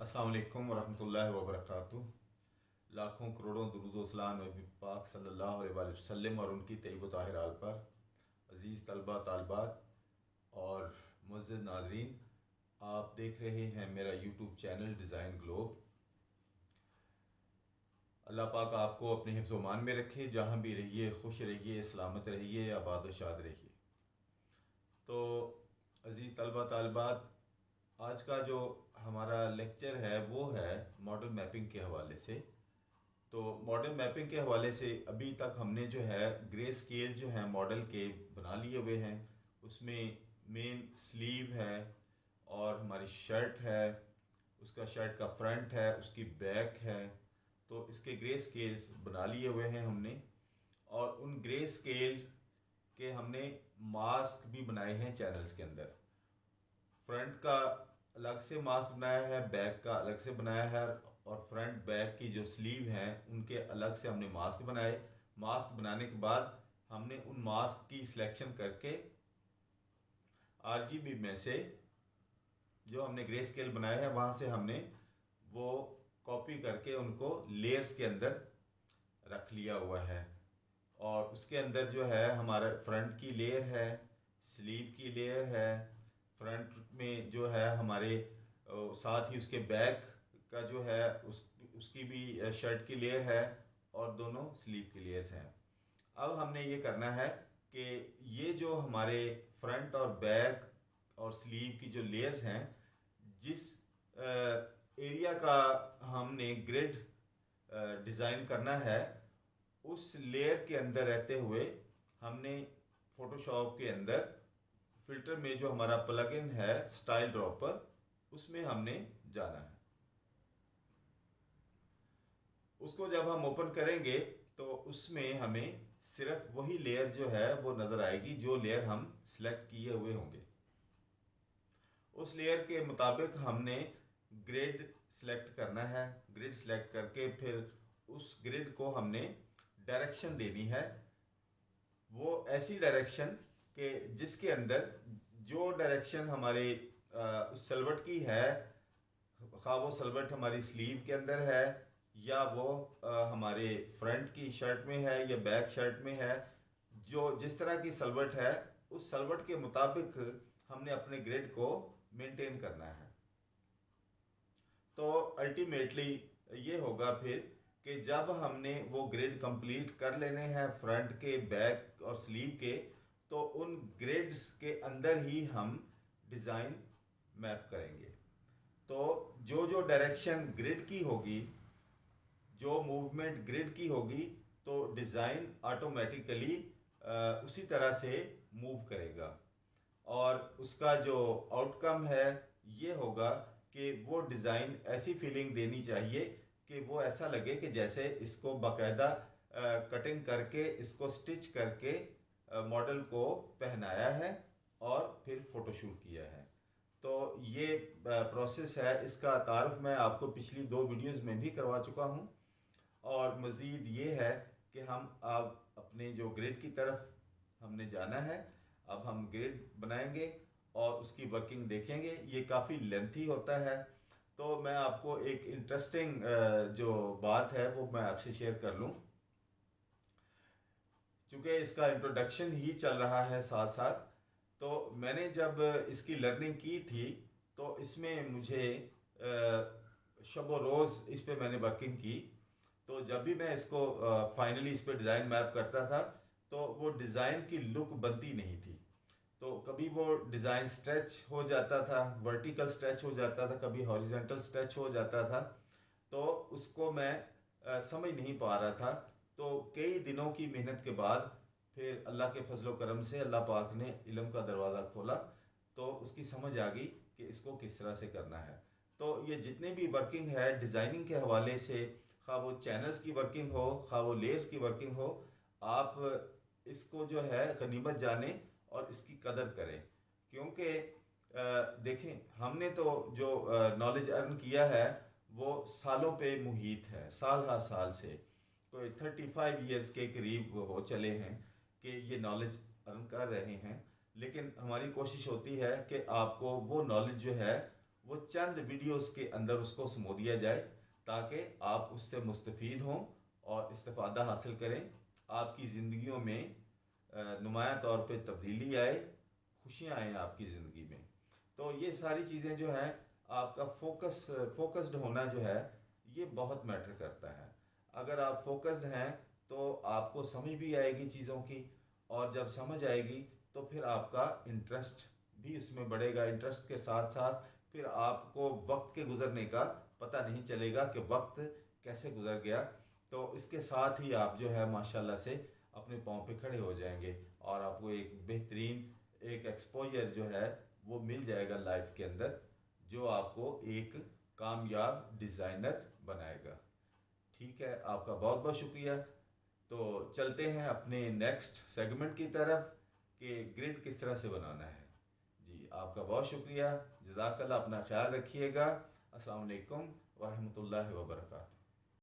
अस्सलाम वालेकुम वरहमतुल्लाहि वबरकातुहू। लाखों करोड़ों दुरूद व सलाम नबी पाक सल्लल्लाहु अलैहि वसल्लम और उनकी तय्यब ताहिर आल पर। अज़ीज़ तलबा तालबात और मुअज़्ज़ज़ नाज़रीन, आप देख रहे हैं मेरा यूट्यूब चैनल डिज़ाइन ग्लोब। अल्लाह पाक आपको अपने हिफ्ज़ व मान में रखे, जहाँ भी रहिए खुश रहिए, सलामत रहिए, आबाद व शाद रहिए। तो अज़ीज़ तलबा तालबात, आज का जो हमारा लेक्चर है वो है मॉडल मैपिंग के हवाले से। तो मॉडल मैपिंग के हवाले से अभी तक हमने जो है ग्रे स्केल जो है मॉडल के बना लिए हुए हैं। उसमें मेन स्लीव है और हमारी शर्ट है, उसका शर्ट का फ्रंट है, उसकी बैक है। तो इसके ग्रे स्केल्स बना लिए हुए हैं हमने, और उन ग्रे स्केल्स के हमने मास्क भी बनाए हैं चैनल्स के अंदर। फ्रंट का अलग से मास्क बनाया है, बैक का अलग से बनाया है, और फ्रंट बैक की जो स्लीव हैं उनके अलग से हमने मास्क बनाए। मास्क बनाने के बाद हमने उन मास्क की सिलेक्शन करके आरजीबी में से जो हमने ग्रे स्केल बनाए हैं वहाँ से हमने वो कॉपी करके उनको लेयर्स के अंदर रख लिया हुआ है। और उसके अंदर जो है हमारा फ्रंट की लेयर है, स्लीव की लेयर है, फ्रंट में जो है हमारे साथ ही उसके बैक का जो है उसकी भी शर्ट की लेयर है, और दोनों स्लीव की लेयर्स हैं। अब हमने ये करना है कि ये जो हमारे फ्रंट और बैक और स्लीव की जो लेयर्स हैं, जिस एरिया का हमने ग्रिड डिज़ाइन करना है, उस लेयर के अंदर रहते हुए हमने फोटोशॉप के अंदर फिल्टर में जो हमारा प्लगइन है स्टाइल ड्रॉपर, उसमें हमने जाना है। उसको जब हम ओपन करेंगे तो उसमें हमें सिर्फ वही लेयर जो है वो नज़र आएगी जो लेयर हम सिलेक्ट किए हुए होंगे। उस लेयर के मुताबिक हमने ग्रिड सिलेक्ट करना है। ग्रिड सिलेक्ट करके फिर उस ग्रिड को हमने डायरेक्शन देनी है, वो ऐसी डायरेक्शन के जिसके अंदर जो डायरेक्शन हमारे उस सलवट की है, खा वो सलवट हमारी स्लीव के अंदर है या वो हमारे फ्रंट की शर्ट में है या बैक शर्ट में है, जो जिस तरह की सलवट है उस सलवट के मुताबिक हमने अपने ग्रिड को मेंटेन करना है। तो अल्टीमेटली ये होगा फिर कि जब हमने वो ग्रिड कंप्लीट कर लेने हैं फ्रंट के, बैक और स्लीव के, तो उन ग्रिड्स के अंदर ही हम डिज़ाइन मैप करेंगे। तो जो जो डायरेक्शन ग्रिड की होगी, जो मूवमेंट ग्रिड की होगी, तो डिज़ाइन ऑटोमेटिकली उसी तरह से मूव करेगा। और उसका जो आउटकम है ये होगा कि वो डिज़ाइन ऐसी फीलिंग देनी चाहिए कि वो ऐसा लगे कि जैसे इसको बाकायदा कटिंग करके, इसको स्टिच करके मॉडल को पहनाया है और फिर फ़ोटोशूट किया है। तो ये प्रोसेस है। इसका तारुफ मैं आपको पिछली 2 वीडियोज़ में भी करवा चुका हूँ। और मज़ीद ये है कि हम अब अपने जो ग्रिड की तरफ हमने जाना है। अब हम ग्रिड बनाएंगे और उसकी वर्किंग देखेंगे। ये काफ़ी लेंथी होता है, तो मैं आपको एक इंटरेस्टिंग जो बात है वो मैं आपसे शेयर कर लूँ। चूँकि इसका इंट्रोडक्शन ही चल रहा है साथ साथ, तो मैंने जब इसकी लर्निंग की थी तो इसमें मुझे शब व रोज़ इस पे मैंने वर्किंग की। तो जब भी मैं इसको फाइनली इस पे डिज़ाइन मैप करता था तो वो डिज़ाइन की लुक बनती नहीं थी। तो कभी वो डिज़ाइन स्ट्रेच हो जाता था, वर्टिकल स्ट्रेच हो जाता था, कभी हॉरिजॉन्टल स्ट्रेच हो जाता था। तो उसको मैं समझ नहीं पा रहा था। तो कई दिनों की मेहनत के बाद फिर अल्लाह के फजलो करम से अल्लाह पाक ने इल्म का दरवाज़ा खोला, तो उसकी समझ आ गई कि इसको किस तरह से करना है। तो ये जितने भी वर्किंग है डिज़ाइनिंग के हवाले से, खा वो चैनल्स की वर्किंग हो, खा वो लेयर्स की वर्किंग हो, आप इसको जो है गनीमत जाने और इसकी कदर करें। क्योंकि देखें, हमने तो जो नॉलेज अर्न किया है वो सालों पे मुहित है, साल हर साल से कोई 35 ईयर्स के करीब हो चले हैं कि ये नॉलेज अर्न कर रहे हैं। लेकिन हमारी कोशिश होती है कि आपको वो नॉलेज जो है वो चंद वीडियोस के अंदर उसको समो दिया जाए, ताकि आप उससे मुस्तफ़ीद हों और इस्तिफ़ादा हासिल करें, आपकी ज़िंदगियों में नुमाया तौर पे तब्दीली आए, खुशियाँ आएँ आपकी ज़िंदगी में। तो ये सारी चीज़ें जो हैं, आपका फोकस्ड होना जो है, ये बहुत मैटर करता है। अगर आप फोकस्ड हैं तो आपको समझ भी आएगी चीज़ों की, और जब समझ आएगी तो फिर आपका इंटरेस्ट भी उसमें बढ़ेगा। इंटरेस्ट के साथ साथ फिर आपको वक्त के गुज़रने का पता नहीं चलेगा कि वक्त कैसे गुज़र गया। तो इसके साथ ही आप जो है माशाल्लाह से अपने पाँव पे खड़े हो जाएंगे, और आपको एक बेहतरीन एक एक्सपोजर जो है वो मिल जाएगा लाइफ के अंदर, जो आपको एक कामयाब डिज़ाइनर बनाएगा। ठीक है, आपका बहुत बहुत शुक्रिया। तो चलते हैं अपने नेक्स्ट सेगमेंट की तरफ कि ग्रिड किस तरह से बनाना है। जी, आपका बहुत शुक्रिया। जज़ाकल्लाह, अपना ख्याल रखिएगा। अस्सलाम वालेकुम वरहमतुल्लाहि वबरकातुहू।